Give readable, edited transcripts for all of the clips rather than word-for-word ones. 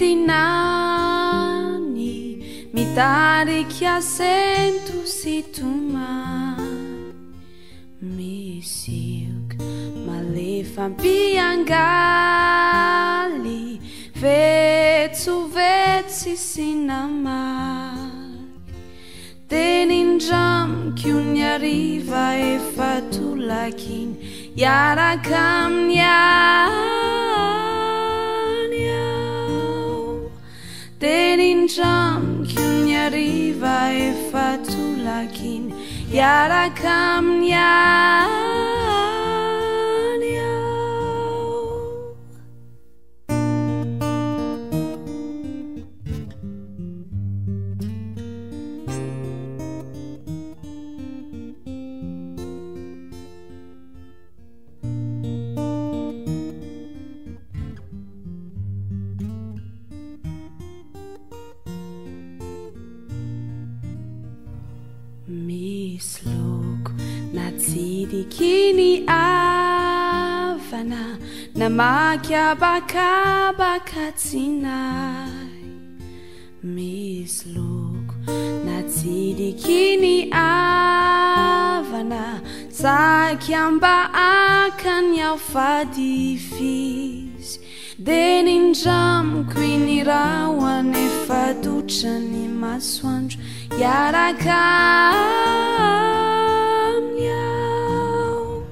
di nani mitariky asento sy tomany misioky malefampiangaly vetsovetsy sy namaly tenindramiko ny ariva efa tolakiny iaraka amin'ny any aho tenindramiko ny ariva efa tolakiny iaraka amin'ny any aho misy loko natsidiky ny avana namakiabakabaka tsinay misy loko natsidiky ny avana sakiambaakany aho fadifisy denindramiko iny rahoany efa dotrany masoandro iaraka amin'ny aho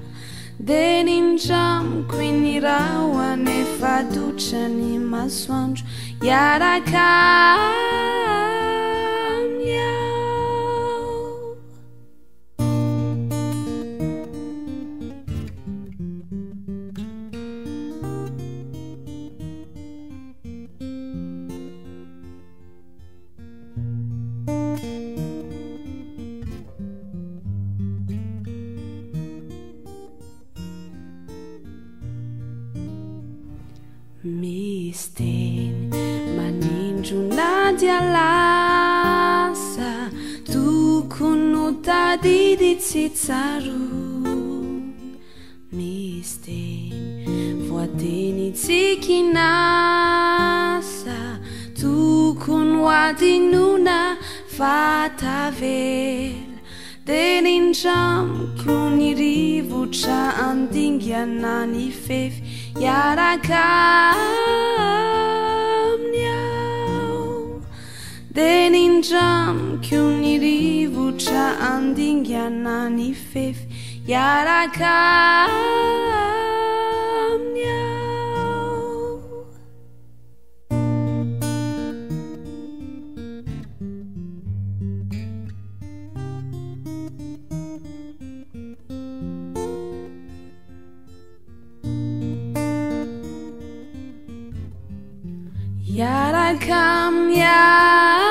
denindramiko iny rahoany efa dotrany masoandro iaraka amin'ny aho misy teny manindro na dia lasa tokony ho tadidy tsy tsaroana misy teny voateny tsy kinasa tokony ho adinona fatavela tenindramiko ny rivotra andingana ny fefy iaraka amin'ny aho tenindramiko ny rivotra andingana ny fefy iaraka amin'ny aho iaraka amin'ny aho